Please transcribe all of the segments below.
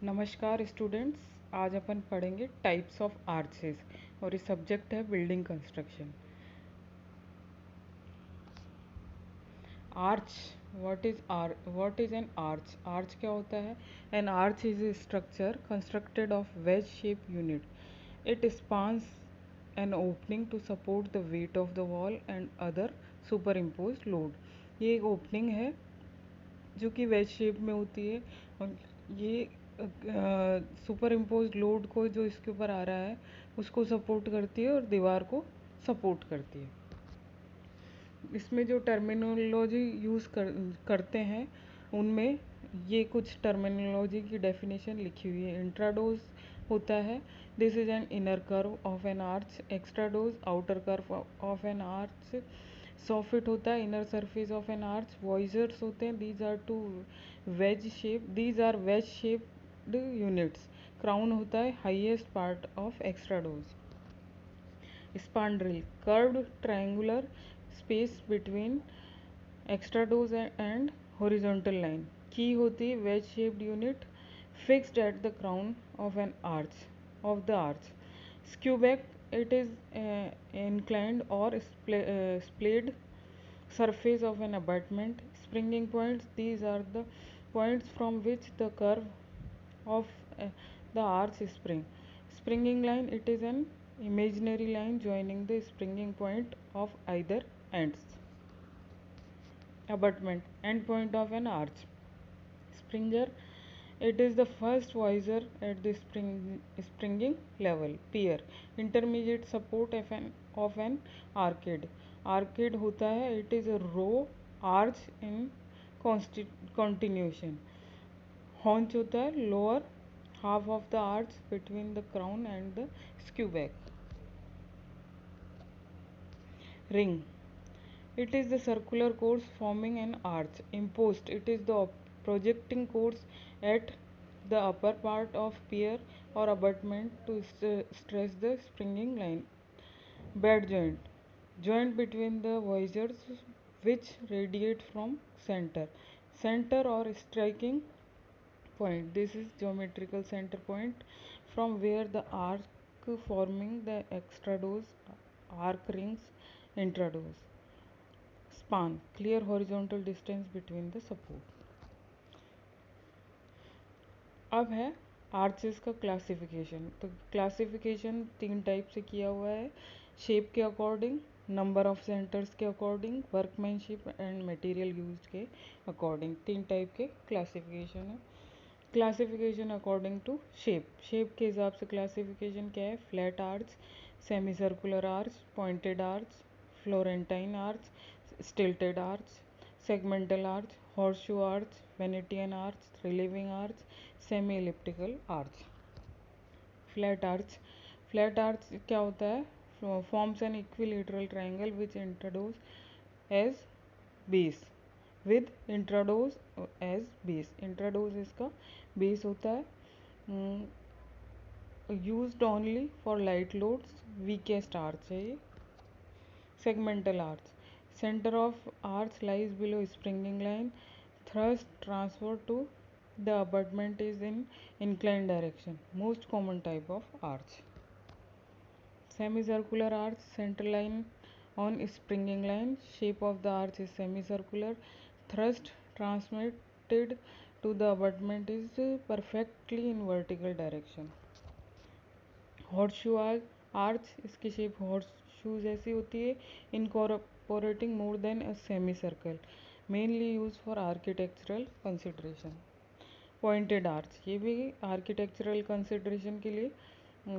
नमस्कार स्टूडेंट्स। आज अपन पढ़ेंगे टाइप्स ऑफ आर्चेस और ये सब्जेक्ट है building construction. Arch, what is an arch? Arch क्या होता है? An arch is a structure constructed of wedge shape unit. It spans an opening to support the weight of the wall and other superimpose load. ये एक opening है जो कि veg shape में होती है और ये सुपर इम्पोज लोड को जो इसके ऊपर आ रहा है उसको सपोर्ट करती है और दीवार को सपोर्ट करती है। इसमें जो टर्मिनोलॉजी करते हैं उनमें ये कुछ टर्मिनोलॉजी की डेफिनेशन लिखी हुई है। इंट्राडोज होता है, this is an inner curve of an arch. Extrados, outer curve of an arch. Soffit होता है, inner surface of an arch. Voussoirs होते हैं, these are wedge shaped units. Crown होता है, highest part of extrados. Spandrel, curved triangular space between extrados and horizontal line. Key होती है, wedge shaped unit fixed at the crown of an arch. Skewback, it is inclined or splayed surface of an abutment. Springing points, these are the points from which the curve of the arch spring. Springing line, it is an imaginary line joining the springing point of either ends. Abutment, end point of an arch. Springer, it is the first visor at the springing level. Pier, intermediate support of an arcade. Arcade होता है, it is a row arch in continuation. Haunch होता है, lower half of the arch between the crown and the skewback. Ring, it is the circular course forming an arch. Impost, it is the projecting course at the upper part of pier or abutment to stress the springing line. Bed joint, joint between the visors which radiate from center. Center or striking point, this is geometrical center point from where the arc forming the extrados arc rings intrados. Span, clear horizontal distance between the support. अब है arches का classification. तो classification तीन type से किया हुआ है, shape के अकॉर्डिंग, नंबर ऑफ सेंटर्स के according, workmanship and material used के अकॉर्डिंग। तीन टाइप के क्लासिफिकेशन है। Classification according to shape, shape के हिसाब से क्लासिफिकेशन क्या है? Flat arch, semi circular arch, pointed arch, Florentine arch, stilted arch, segmental arch, horseshoe arch, Venetian arch, relieving arch, semi elliptical arch. Flat arch, flat arch क्या होता है? Forms an equilateral triangle which introduce as base with इंट्रोडोज as base. इंट्रोडोज इसका base होता है, used only for light loads, weakest arch है ये। Segmental arch, center of arch lies below springing line. Thrust transfer to the abutment is in inclined direction. Most common type of arch. Semicircular arch, center line on springing line. Shape of the arch is semicircular. Thrust transmitted to the abutment is perfectly in vertical direction. Horseshoe arch, इसकी shape horse shoe जैसी होती है, incorporating more than a semi circle, mainly use for architectural consideration. Pointed arch, ये भी architectural consideration के लिए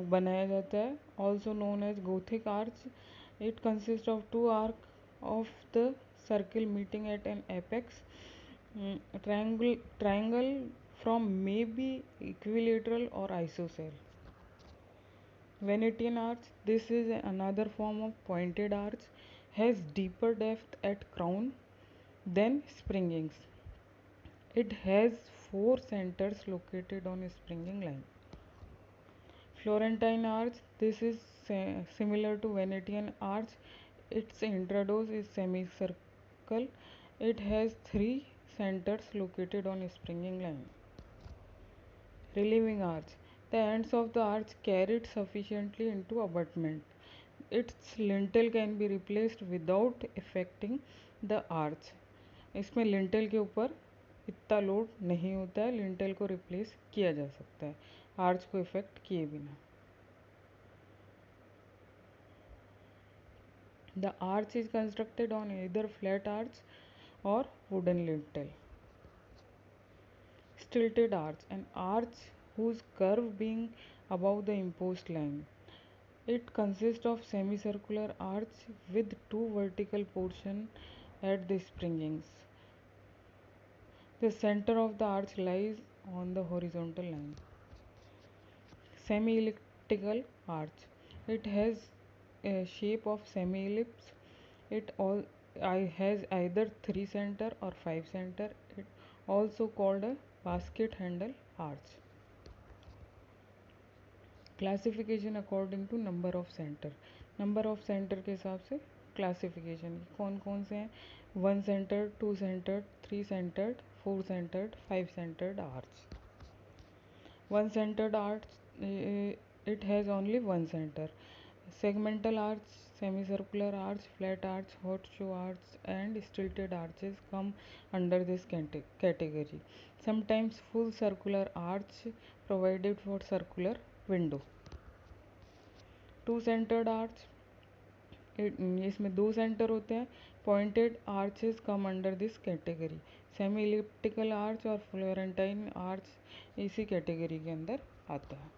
बनाया जाता है, also known as Gothic arch. It consist of two arc of the circle meeting at an apex. Triangle from may be equilateral और isosceles. Venetian arch, this is another form of pointed arch, has deeper depth at crown than springings. It has four centers located on a springing line. Florentine arch, this is similar to Venetian arch. Its intrados is semicircle. It has three centers located on a springing line. Relieving arch. The ends of the arch carried sufficiently into abutment. Its lintel can be replaced without affecting the arch. इसमें lintel के ऊपर इतना load नहीं होता है, lintel को replace किया जा सकता है आर्च को इफेक्ट किए बिना. The arch is constructed on either flat arch or wooden lintel. Stilted arch, an arch whose curve being above the imposed line. It consists of semicircular arch with two vertical portions at the springings. The center of the arch lies on the horizontal line. Semi-elliptical arch. It has a shape of semi-ellipse. It all has either 3 center or 5 center. It also called a basket handle arch. Classification according to number of centre. Number of centre के हिसाब से classification कौन कौन से हैं? 1 centre, 2 centre, 3 centred, 4 centred, 5 centred arch. 1 centered arch, it has only one center. Segmental arch, semicircular arch, flat arch, horseshoe arch and stilted arches come under this category. Sometimes full circular arch provided for circular window. Two centered arch, इसमें 2 centre होते हैं. Pointed arches come under this category. Semi elliptical arch और Florentine arch इसी category के अंदर आता है.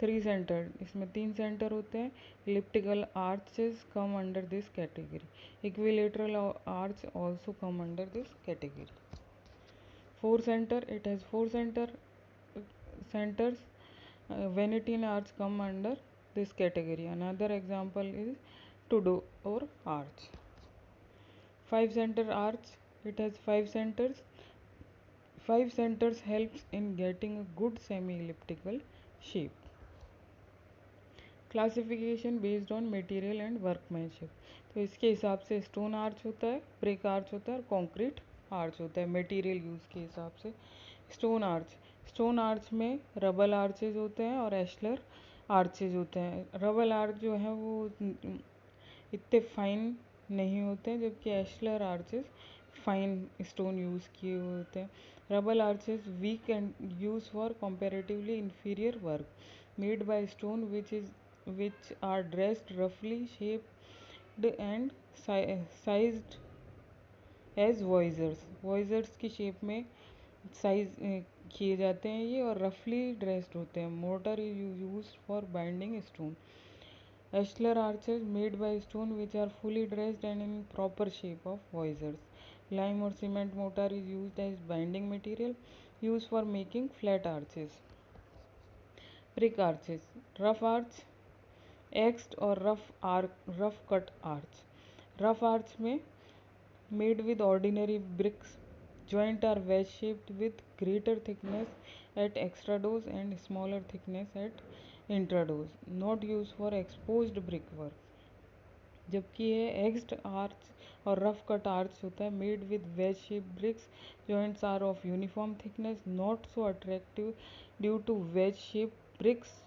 3 centre, इसमें 3 सेंटर होते हैं. Elliptical arches come under this category. Equilateral arch also come under this category. 4 centre, it has 4 centers. Venetian arch come under this category. Another example is Tudor arch. 5 center arch, it has 5 centers. 5 centers helps in getting a good semi-elliptical shape. Classification based on material and workmanship. तो इसके हिसाब से stone arch होता है, brick arch होता है और concrete arch होता है मटेरियल यूज़ के हिसाब से. स्टोन आर्च, स्टोन आर्च में रबल आर्चेज होते हैं और एशलर आर्चेज होते हैं. रबल आर्च जो है वो इतने फाइन नहीं होते हैं, जबकि ashlar arches fine stone use किए हुए होते हैं. Rubble arches weak and use for comparatively inferior work made by stone which are dressed roughly shaped and sized as voisers. voisers की शेप में साइज किए जाते हैं ये, और रफली ड्रेस्ड होते हैं. Mortar is use for binding stone. Ashlar arches made by stone which are fully dressed and in proper shape of voisers. Lime or cement mortar is used as binding material used for making flat arches. Brick arches, rough arch, axed or rough cut arch. Rough arch में made with ordinary bricks. Joint are wedge shaped with greater thickness at extrados and smaller thickness at intrados. Not used for exposed brickwork. जबकि ये axed arch और rough cut arch होता है made with wedge shape bricks. Joints are of uniform thickness, not so attractive due to wedge shape bricks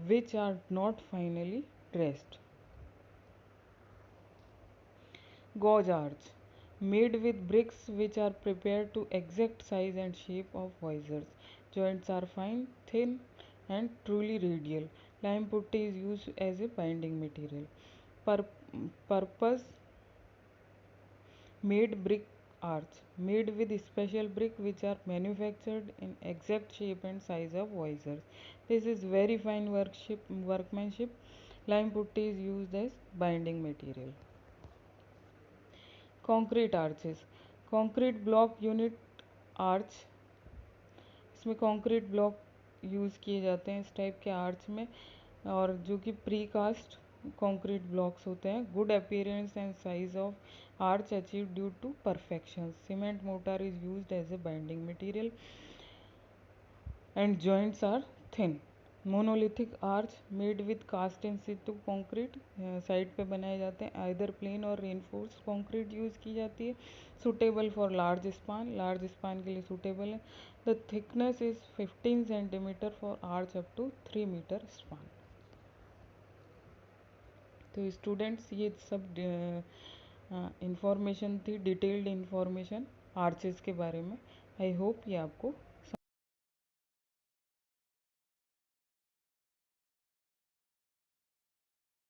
which are not finally dressed. Gauge arch, made with bricks which are prepared to exact size and shape of visors. Joints are fine, thin and truly radial. Lime putty is used as a binding material. Purpose made brick arch, made with special brick which are manufactured in exact shape and size of visors. This is very fine workmanship. Lime putty is used as binding material. Concrete arches, concrete block unit arch. इसमें concrete block use किए जाते हैं इस type के arch में, और जो कि प्री कास्ट कंक्रीट ब्लॉक्स होते हैं. Good appearance and size of arch achieve due to perfection. Cement mortar is used as a binding material and joints are thin. Monolithic arch made with cast in situ concrete, site पे बनाए जाते हैं। Either plain और reinforce concrete use की जाती है। Suitable for large span के लिए सूटेबल है। The thickness is 15 centimetre for arch up to 3 metre span. तो स्टूडेंट्स ये सब इंफॉर्मेशन थी, डिटेल्ड इंफॉर्मेशन आर्चेस के बारे में। आई होप ये आपको